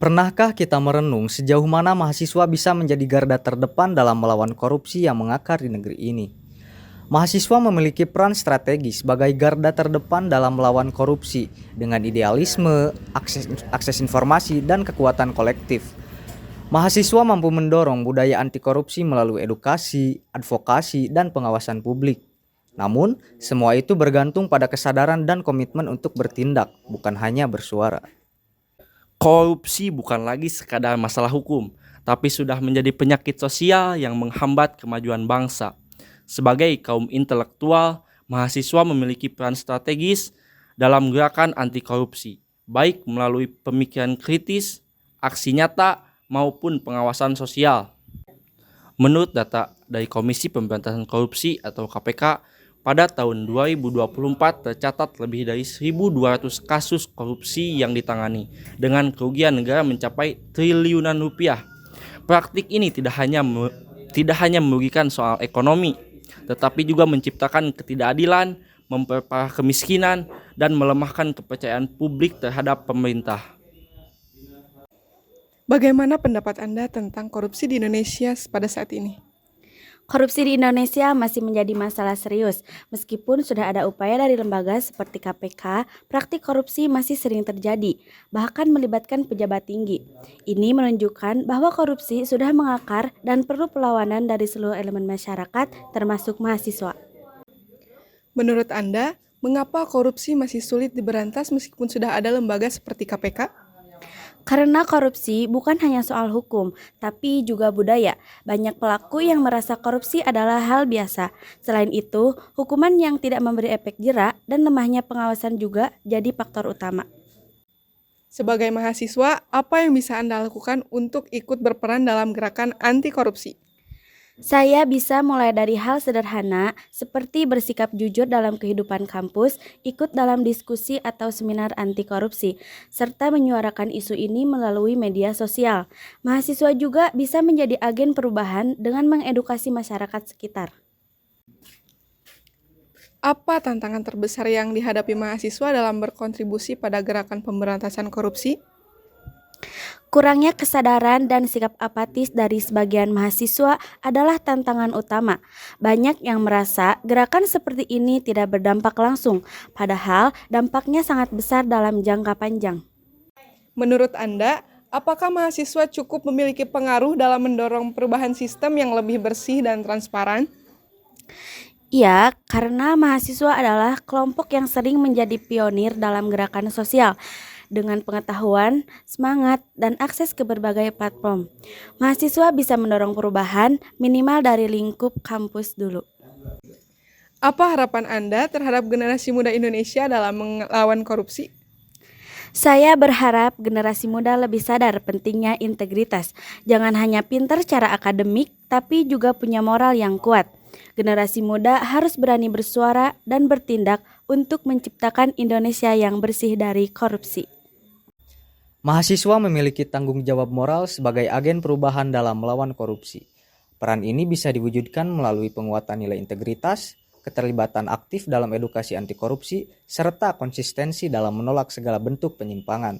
Pernahkah kita merenung sejauh mana mahasiswa bisa menjadi garda terdepan dalam melawan korupsi yang mengakar di negeri ini? Mahasiswa memiliki peran strategis sebagai garda terdepan dalam melawan korupsi dengan idealisme, akses informasi, dan kekuatan kolektif. Mahasiswa mampu mendorong budaya anti korupsi melalui edukasi, advokasi, dan pengawasan publik. Namun, semua itu bergantung pada kesadaran dan komitmen untuk bertindak, bukan hanya bersuara. Korupsi bukan lagi sekadar masalah hukum, tapi sudah menjadi penyakit sosial yang menghambat kemajuan bangsa. Sebagai kaum intelektual, mahasiswa memiliki peran strategis dalam gerakan anti korupsi, baik melalui pemikiran kritis, aksi nyata, maupun pengawasan sosial. Menurut data dari Komisi Pemberantasan Korupsi atau KPK, pada tahun 2024 tercatat lebih dari 1.200 kasus korupsi yang ditangani dengan kerugian negara mencapai triliunan rupiah. Praktik ini tidak hanya merugikan soal ekonomi, tetapi juga menciptakan ketidakadilan, memperparah kemiskinan, dan melemahkan kepercayaan publik terhadap pemerintah. Bagaimana pendapat Anda tentang korupsi di Indonesia pada saat ini? Korupsi di Indonesia masih menjadi masalah serius. Meskipun sudah ada upaya dari lembaga seperti KPK, praktik korupsi masih sering terjadi, bahkan melibatkan pejabat tinggi. Ini menunjukkan bahwa korupsi sudah mengakar dan perlu perlawanan dari seluruh elemen masyarakat, termasuk mahasiswa. Menurut Anda, mengapa korupsi masih sulit diberantas meskipun sudah ada lembaga seperti KPK? Karena korupsi bukan hanya soal hukum, tapi juga budaya. Banyak pelaku yang merasa korupsi adalah hal biasa. Selain itu, hukuman yang tidak memberi efek jera dan lemahnya pengawasan juga jadi faktor utama. Sebagai mahasiswa, apa yang bisa Anda lakukan untuk ikut berperan dalam gerakan anti korupsi? Saya bisa mulai dari hal sederhana seperti bersikap jujur dalam kehidupan kampus, ikut dalam diskusi atau seminar anti korupsi, serta menyuarakan isu ini melalui media sosial. Mahasiswa juga bisa menjadi agen perubahan dengan mengedukasi masyarakat sekitar. Apa tantangan terbesar yang dihadapi mahasiswa dalam berkontribusi pada gerakan pemberantasan korupsi? Kurangnya kesadaran dan sikap apatis dari sebagian mahasiswa adalah tantangan utama. Banyak yang merasa gerakan seperti ini tidak berdampak langsung, padahal dampaknya sangat besar dalam jangka panjang. Menurut Anda, apakah mahasiswa cukup memiliki pengaruh dalam mendorong perubahan sistem yang lebih bersih dan transparan? Iya, karena mahasiswa adalah kelompok yang sering menjadi pionir dalam gerakan sosial. Dengan pengetahuan, semangat, dan akses ke berbagai platform, mahasiswa bisa mendorong perubahan minimal dari lingkup kampus dulu. Apa harapan Anda terhadap generasi muda Indonesia dalam melawan korupsi? Saya berharap generasi muda lebih sadar pentingnya integritas. Jangan hanya pintar secara akademik, tapi juga punya moral yang kuat. Generasi muda harus berani bersuara dan bertindak untuk menciptakan Indonesia yang bersih dari korupsi. Mahasiswa memiliki tanggung jawab moral sebagai agen perubahan dalam melawan korupsi. Peran ini bisa diwujudkan melalui penguatan nilai integritas, keterlibatan aktif dalam edukasi anti korupsi, serta konsistensi dalam menolak segala bentuk penyimpangan.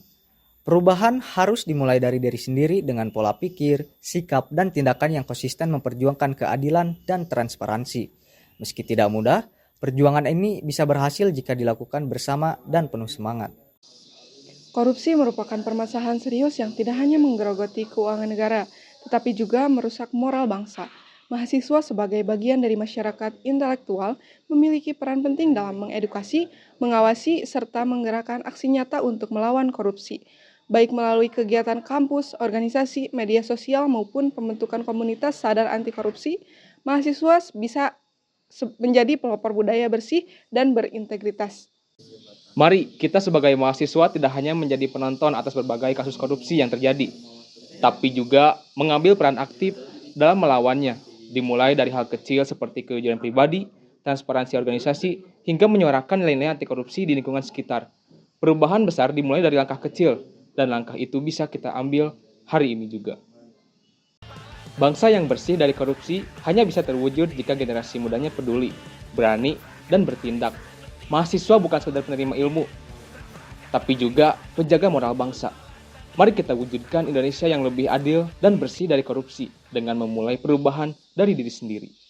Perubahan harus dimulai dari diri sendiri dengan pola pikir, sikap, dan tindakan yang konsisten memperjuangkan keadilan dan transparansi. Meski tidak mudah, perjuangan ini bisa berhasil jika dilakukan bersama dan penuh semangat. Korupsi merupakan permasalahan serius yang tidak hanya menggerogoti keuangan negara, tetapi juga merusak moral bangsa. Mahasiswa sebagai bagian dari masyarakat intelektual memiliki peran penting dalam mengedukasi, mengawasi, serta menggerakkan aksi nyata untuk melawan korupsi, baik melalui kegiatan kampus, organisasi, media sosial, maupun pembentukan komunitas sadar anti korupsi. Mahasiswa bisa menjadi pelopor budaya bersih dan berintegritas. Mari kita sebagai mahasiswa tidak hanya menjadi penonton atas berbagai kasus korupsi yang terjadi, tapi juga mengambil peran aktif dalam melawannya, dimulai dari hal kecil seperti kejujuran pribadi, transparansi organisasi, hingga menyuarakan nilai-nilai anti korupsi di lingkungan sekitar. Perubahan besar dimulai dari langkah kecil, dan langkah itu bisa kita ambil hari ini juga. Bangsa yang bersih dari korupsi hanya bisa terwujud jika generasi mudanya peduli, berani, dan bertindak. Mahasiswa bukan sekedar penerima ilmu, tapi juga penjaga moral bangsa. Mari kita wujudkan Indonesia yang lebih adil dan bersih dari korupsi dengan memulai perubahan dari diri sendiri.